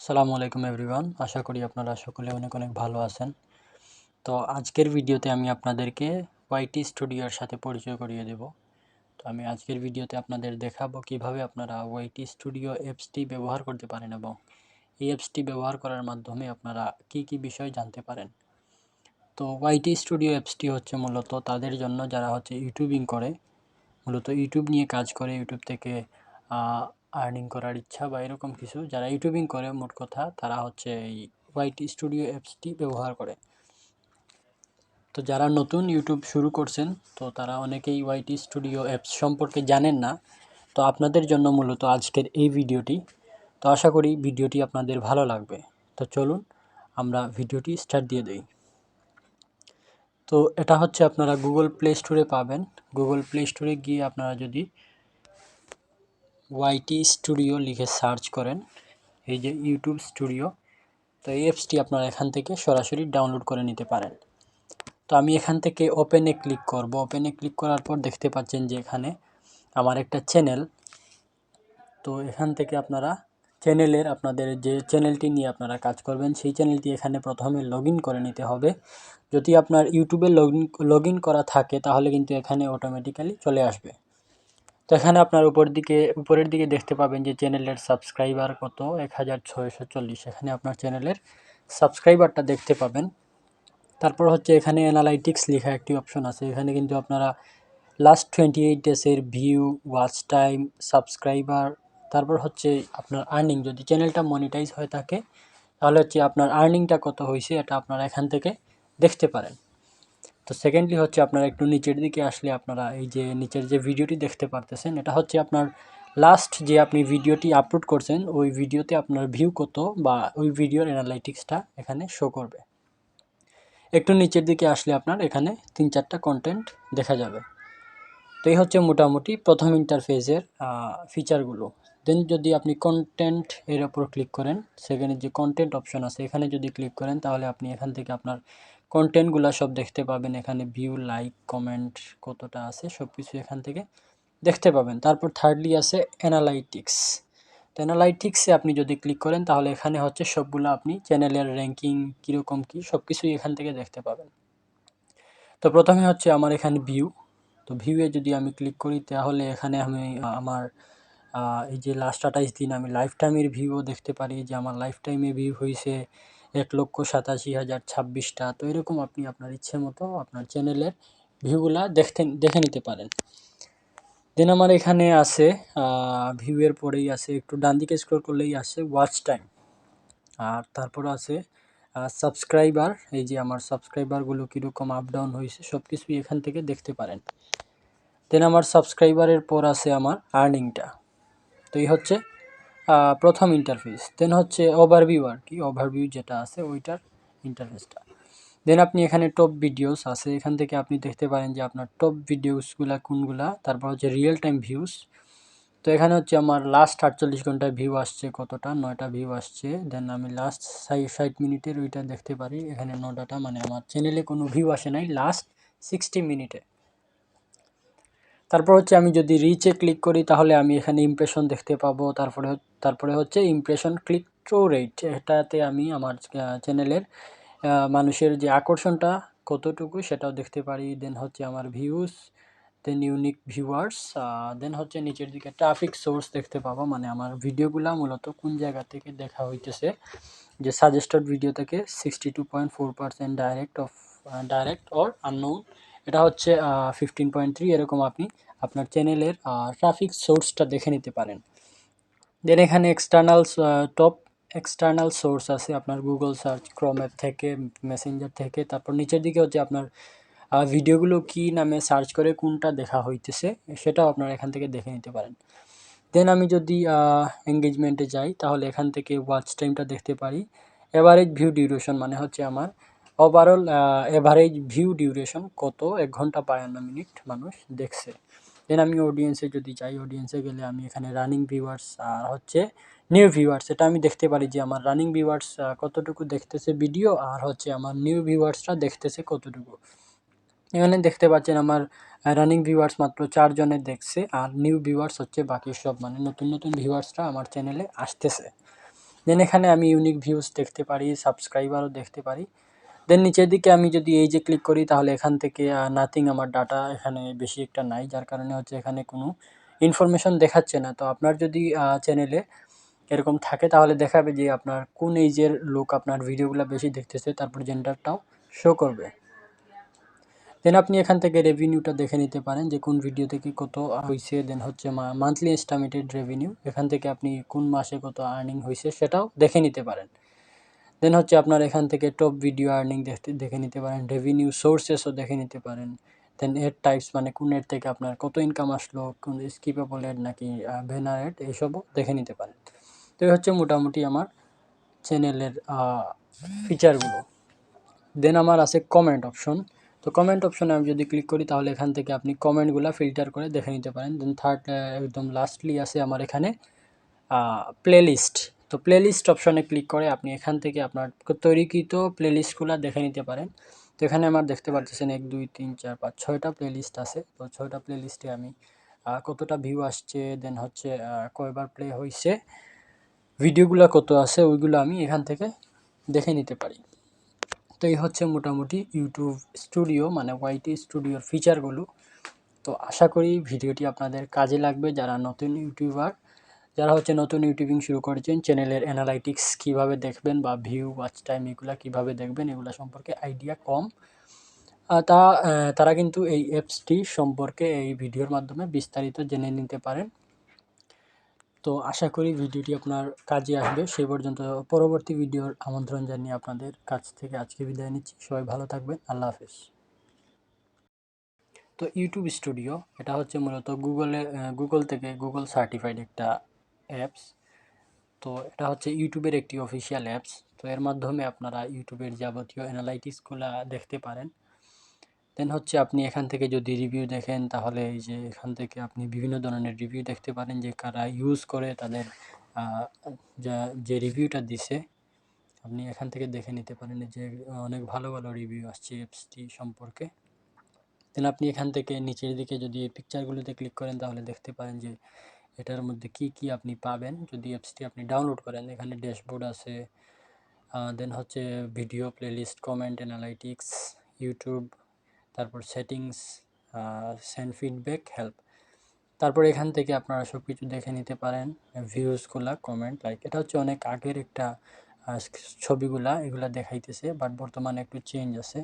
আসসালামু আলাইকুম এভরিওয়ান। আশা করি আপনারা সকলে অনেক অনেক ভালো আছেন। তো আজকের ভিডিওতে আমি আপনাদেরকে ওয়াইটি স্টুডিওর সাথে পরিচয় করিয়ে দেব। তো আমি আজকের ভিডিওতে আপনাদের দেখাবো কিভাবে আপনারা ওয়াইটি স্টুডিও অ্যাপসটি ব্যবহার করতে পারেন এবং এই অ্যাপসটি ব্যবহার করার মাধ্যমে আপনারা কি কি বিষয় জানতে পারেন। তো ওয়াইটি স্টুডিও অ্যাপসটি হচ্ছে মূলত তাদের জন্য যারা হচ্ছে ইউটিউবিং করে, মূলত ইউটিউব নিয়ে কাজ করে, ইউটিউব থেকে আর্নিং করার ইচ্ছা বা এরকম কিছু, যারা ইউটিউবিং করে মোট কথা তারা হচ্ছে এই ওয়াইটি স্টুডিও অ্যাপসটি ব্যবহার করে। তো যারা নতুন ইউটিউব শুরু করছেন তো তারা অনেকেই ওয়াইটি স্টুডিও অ্যাপস সম্পর্কে জানেন না। তো আপনাদের জন্য মূলত আজকের এই ভিডিওটি। তো আশা করি ভিডিওটি আপনাদের ভালো লাগবে। তো চলুন আমরা ভিডিওটি স্টার্ট দিয়ে দেই। তো এটা হচ্ছে আপনারা গুগল প্লে স্টোরে পাবেন। গুগল প্লে স্টোরে গিয়ে আপনারা যদি ওয়াইটি স্টুডিও লিখে সার্চ করেন, এই যে ইউটিউব স্টুডিও, তো এই অ্যাপসটি আপনারা এখান থেকে সরাসরি ডাউনলোড করে নিতে পারেন। তো আমি এখান থেকে ওপেনে ক্লিক করব। ওপেনে ক্লিক করার পর দেখতে পাচ্ছেন যে এখানে আমার একটা চ্যানেল। তো এখান থেকে আপনারা চ্যানেলের আপনাদের যে চ্যানেলটি নিয়ে আপনারা কাজ করবেন সেই চ্যানেলটি এখানে প্রথমে লগ ইন করে নিতে হবে। যদি আপনার ইউটিউবে লগ ইন করা থাকে তাহলে কিন্তু এখানে অটোমেটিক্যালি চলে আসবে। তো এখানে আপনার উপরের দিকে দেখতে পাবেন যে চ্যানেলের সাবস্ক্রাইবার কত, 1640। এখানে আপনার চ্যানেলের সাবস্ক্রাইবারটা দেখতে পাবেন। তারপর হচ্ছে এখানে অ্যানালাইটিক্স লেখা একটি অপশন আছে। এখানে কিন্তু আপনারা লাস্ট 28 ডেজের ভিউ, ওয়াচ টাইম, সাবস্ক্রাইবার, তারপর হচ্ছে আপনার আর্নিং, যদি চ্যানেলটা মনিটাইজ হয়ে থাকে তাহলে হচ্ছে আপনার আর্নিংটা কত হয়েছে এটা আপনারা এখান থেকে দেখতে পারেন। তো সেকেন্ডলি হচ্ছে আপনারা একটু নিচের দিকে আসলে আপনারা এই যে নিচের যে ভিডিওটি দেখতে পারতেছেন, এটা হচ্ছে আপনার লাস্ট যে আপনি ভিডিওটি আপলোড করছেন ওই ভিডিওতে আপনার ভিউ কত বা ওই ভিডিওর অ্যানালাইটিক্সটা এখানে শো করবে। একটু নিচের দিকে আসলে আপনার এখানে 3-4টা কন্টেন্ট দেখা যাবে। তো এই হচ্ছে মোটামুটি প্রথম ইন্টারফেসের ফিচারগুলো। দেন যদি আপনি কন্টেন্ট এর ওপর ক্লিক করেন, সেখানে যে কন্টেন্ট অপশন আছে এখানে যদি ক্লিক করেন তাহলে আপনি এখান থেকে আপনার কন্টেন্টগুলো সব দেখতে পাবেন। এখানে ভিউ, লাইক, কমেন্ট কতটা আছে সব কিছু এখান থেকে দেখতে পাবেন। তারপর থার্ডলি আছে অ্যানালাইটিক্স। তো অ্যানালাইটিক্সে আপনি যদি ক্লিক করেন তাহলে এখানে হচ্ছে সবগুলো আপনি চ্যানেলের র্যাঙ্কিং কীরকম কী সব কিছুই এখান থেকে দেখতে পাবেন। তো প্রথমে হচ্ছে আমার এখানে ভিউ। তো ভিউয়ে যদি আমি ক্লিক করি তাহলে এখানে আমি আমার এই যে লাস্ট 28 দিন আমি লাইফ টাইমের ভিউও দেখতে পারি যে আমার লাইফ টাইমে ভিউ হয়েছে 1,87,026টা। তো এরকম আপনি আপনার ইচ্ছে মতো আপনার চ্যানেলের ভিউগুলা দেখে নিতে পারেন। দেন আমার এখানে আছে ভিউয়ের পরেই আছে, একটু ডান দিকে স্ক্রল করলেই আসে ওয়াচ টাইম। আর তারপর আছে সাবস্ক্রাইবার। এই যে আমার সাবস্ক্রাইবারগুলো কীরকম আপ ডাউন হয়েছে সব কিছুই এখান থেকে দেখতে পারেন। দেন আমার সাবস্ক্রাইবারের পর আছে আমার আর্নিংটা। তো এই হচ্ছে প্রথম ইন্টারফেস। দেন হচ্ছে ওভারভিউ, আর কি ওভারভিউ যেটা আছে ওইটার ইন্টারফেসটা। দেন আপনি এখানে টপ ভিডিওস আছে, এখান থেকে আপনি দেখতে পারেন যে আপনার টপ ভিডিওসগুলা কোনগুলা। তারপর হচ্ছে রিয়েল টাইম ভিউস। তো এখানে হচ্ছে আমার লাস্ট 48 ঘন্টায় ভিউ আসছে কতটা, 9টা ভিউ আসছে। দেন আমি লাস্ট 60 মিনিটের ওইটা দেখতে পারি, এখানে 9টা, মানে আমার চ্যানেলে কোনো ভিউ আসে নাই লাস্ট 60 মিনিটে। তারপর হচ্ছে আমি যদি রিচে ক্লিক করি তাহলে আমি এখানে ইমপ্রেশন দেখতে পাবো। তারপরে হচ্ছে ইমপ্রেশন ক্লিক থ্রু রেট, এটাতে আমি আমার চ্যানেলের মানুষের যে আকর্ষণটা কতটুকু সেটাও দেখতে পারি। দেন হচ্ছে আমার ভিউজ, দেন ইউনিক ভিউয়ার্স, দেন হচ্ছে নিচের দিকে ট্রাফিক সোর্স দেখতে পাবো, মানে আমার ভিডিওগুলা মূলত কোন জায়গা থেকে দেখা হইতেছে। যে সাজেস্টেড ভিডিও থেকে 62.4% ডাইরেক্ট অর আননোন, এটা হচ্ছে 15.3, এরকম আপনি আপনার চ্যানেলের ট্রাফিক সোর্সটা দেখে নিতে পারেন। দেন এখানে টপ এক্সটার্নাল সোর্স আছে আপনার গুগল সার্চ, ক্রোম অ্যাপ থেকে, মেসেঞ্জার থেকে। তারপর নিচের দিকে হচ্ছে আপনার ভিডিওগুলো কী নামে সার্চ করে কোনটা দেখা হইতেছে সেটাও আপনারা এখান থেকে দেখে নিতে পারেন। দেন আমি যদি এঙ্গেজমেন্টে যাই তাহলে এখান থেকে ওয়াচ টাইমটা দেখতে পারি। এভারেজ ভিউ ডিউরেশন মানে হচ্ছে আমার ওভারঅল এভারেজ ভিউ ডিউরেশন কত, 1 ঘন্টা 52 মিনিট মানুষ দেখছে। দেন আমি অডিয়েন্সে যদি যাই, অডিয়েন্সে গেলে আমি এখানে রানিং ভিউয়ার্স আর হচ্ছে নিউ ভিউয়ার্স, এটা আমি দেখতে পারি যে আমার রানিং ভিউয়ার্স কতটুকু দেখতেছে ভিডিও, আর হচ্ছে আমার নিউ ভিউয়ার্সরা দেখতেছে কতটুকু। এখানে দেখতে পাচ্ছেন আমার রানিং ভিউয়ার্স মাত্র 4 জনের দেখছে, আর নিউ ভিউয়ার্স হচ্ছে বাকি সব, মানে নতুন নতুন ভিউয়ার্সরা আমার চ্যানেলে আসতেছে। দেন এখানে আমি ইউনিক ভিউজ দেখতে পারি, সাবস্ক্রাইবারও দেখতে পারি। দেন নিচের দিকে আমি যদি এই যে ক্লিক করি তাহলে এখান থেকে নাথিং, আমার ডাটা এখানে বেশি একটা নাই, যার কারণে হচ্ছে এখানে কোনো ইনফরমেশন দেখাচ্ছে না। তো আপনার যদি চ্যানেলে এরকম থাকে তাহলে দেখাবে যে আপনার কোন এইজের লোক আপনার ভিডিওগুলো বেশি দেখতেছে, তারপর জেন্ডারটাও শো করবে। দেন আপনি এখান থেকে রেভিনিউটা দেখে নিতে পারেন যে কোন ভিডিও থেকে কত হয়েছে। দেন হচ্ছে মান্থলি এস্টিমেটেড রেভিনিউ, এখান থেকে আপনি কোন মাসে কত আর্নিং হয়েছে সেটাও দেখে নিতে পারেন। দেন হচ্ছে আপনার এখান থেকে টপ ভিডিও আর্নিং দেখে নিতে পারেন, রেভিনিউ সোর্সেসও দেখে নিতে পারেন। দেন এড টাইপস, মানে কোন এড থেকে আপনার কত ইনকাম আসলো, কোন স্কিপেবল এড নাকি ব্যানার এড, এইসবও দেখে নিতে পারেন। তো এই হচ্ছে মোটামুটি আমার চ্যানেলের ফিচারগুলো। দেন আমার আছে কমেন্ট অপশন। তো কমেন্ট অপশনে আমি যদি ক্লিক করি তাহলে এখান থেকে আপনি কমেন্টগুলো ফিল্টার করে দেখে নিতে পারেন। দেন থার্ড, একদম লাস্টলি আছে আমার এখানে প্লেলিস্ট। তো প্লেলিস্ট অপশনে ক্লিক করে আপনি এখান থেকে আপনার তৈরিকৃত প্লেলিস্টগুলো দেখে নিতে পারেন। তো এখানে আমার দেখতে পাচ্ছেন 1 2 3 4 5 6টা প্লেলিস্ট আছে। তো 6টা প্লেলিস্টে আমি কতটা ভিউ আসছে, দেন হচ্ছে কয়বার প্লে হয়েছে, ভিডিওগুলো কত আছে, ওইগুলো আমি এখান থেকে দেখে নিতে পারি। তো এই হচ্ছে মোটামুটি ইউটিউব স্টুডিও মানে ওয়াইটি স্টুডিওর ফিচারগুলো। তো আশা করি ভিডিওটি আপনাদের কাজে লাগবে, যারা নতুন ইউটিউবার, যারা হচ্ছে নতুন ইউটিউবিং শুরু করেছেন, চ্যানেলের অ্যানালাইটিক্স কীভাবে দেখবেন বা ভিউ, ওয়াচ টাইম এগুলো কীভাবে দেখবেন, এগুলো সম্পর্কে আইডিয়া কম, তারা কিন্তু এই অ্যাপসটি সম্পর্কে এই ভিডিওর মাধ্যমে বিস্তারিত জেনে নিতে পারেন। তো আশা করি ভিডিওটি আপনার কাজে আসবে। সেই পর্যন্ত পরবর্তী ভিডিওর আমন্ত্রণ জানিয়ে আপনাদের কাছ থেকে আজকে বিদায় নিচ্ছি। সবাই ভালো থাকবেন। আল্লাহ হাফেজ। তো ইউটিউব স্টুডিও এটা হচ্ছে মূলত গুগল থেকে গুগল সার্টিফাইড একটা অ্যাপস। তো এটা হচ্ছে ইউটিউবের একটি অফিসিয়াল অ্যাপস। তো এর মাধ্যমে আপনারা ইউটিউবের যাবতীয় অ্যানালাইটিক্সগুলো দেখতে পারেন। দেন হচ্ছে আপনি এখান থেকে যদি রিভিউ দেখেন তাহলে এই যে এখান থেকে আপনি বিভিন্ন ধরনের রিভিউ দেখতে পারেন, যে কারা ইউজ করে তাদের যে রিভিউটা দিছে আপনি এখান থেকে দেখে নিতে পারেন যে অনেক ভালো ভালো রিভিউ আসছে অ্যাপসটি সম্পর্কে। দেন আপনি এখান থেকে নিচের দিকে যদি এই পিকচারগুলোতে ক্লিক করেন তাহলে দেখতে পারেন যে এটার মধ্যে কি কি আপনি পাবেন যদি অ্যাপসটি আপনি ডাউনলোড করেন। এখানে ড্যাশবোর্ড আছে, দেন হচ্ছে video playlist, comment analytics, YouTube, তারপর সেটিংস, সেন্ড ফিডব্যাক, হেল্প। তারপর এখান থেকে আপনারা সব কিছু দেখে নিতে পারেন, ভিউজগুলা, কমেন্ট, লাইক। এটা হচ্ছে অনেক আগের একটা ছবিগুলা এগুলা দেখাইতেছে, বাট বর্তমানে একটু চেঞ্জ আছে।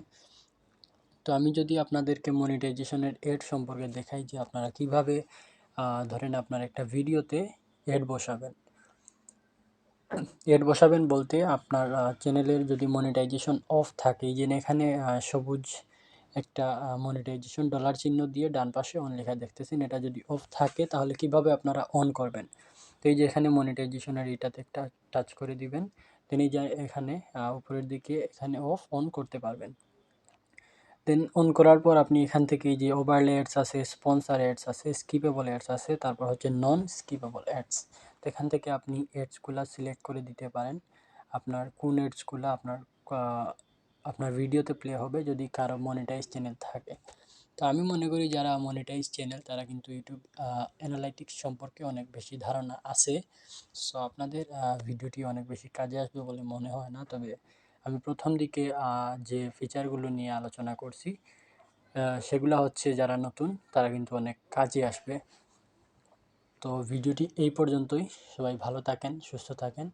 তো আমি যদি আপনাদেরকে মনিটাইজেশনের এড সম্পর্কে দেখাই যে আপনারা কিভাবে ধরেন আপনার একটা ভিডিওতে এড বসাবেন। এড বসাবেন বলতে আপনার চ্যানেলের যদি মনিটাইজেশন অফ থাকে, যে এখানে সবুজ একটা মনিটাইজেশন ডলার চিহ্ন দিয়ে ডান পাশে অন লেখা দেখতেছেন, এটা যদি অফ থাকে তাহলে কিভাবে আপনারা অন করবেন। তো এই যে এখানে মনিটাইজেশনের এটাতে একটা টাচ করে দিবেন, দেন এই যে এখানে উপরের দিকে এখানে অফ অন করতে পারবেন। দেন অন করার পর আপনি এখান থেকে এই যে ওভারলে অ্যাডস আছে, স্পন্সর অ্যাডস আছে, স্কিপেবল অ্যাডস আছে, তারপর হচ্ছে নন স্কিপেবল অ্যাডস। তো এখান থেকে আপনি অ্যাডসগুলো সিলেক্ট করে দিতে পারেন আপনার কোন অ্যাডসগুলো আপনার ভিডিওতে প্লে হবে যদি কারো মনিটাইজ চ্যানেল থাকে। তো আমি মনে করি যারা মনিটাইজ চ্যানেল তারা কিন্তু ইউটিউব অ্যানালাইটিক্স সম্পর্কে অনেক বেশি ধারণা আছে। সো আপনাদের ভিডিওটি অনেক বেশি কাজে আসবে বলে মনে হয় না, তবে আমি প্রথম দিকে যে ফিচারগুলো নিয়ে আলোচনা করছি সেগুলো হচ্ছে যারা নতুন তারা কিন্তু অনেক কাজে আসবে। তো ভিডিওটি এই পর্যন্তই। সবাই ভালো থাকেন, সুস্থ থাকেন।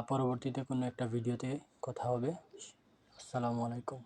পরবর্তীতে কোনো একটা ভিডিওতে কথা হবে। আসসালামু আলাইকুম।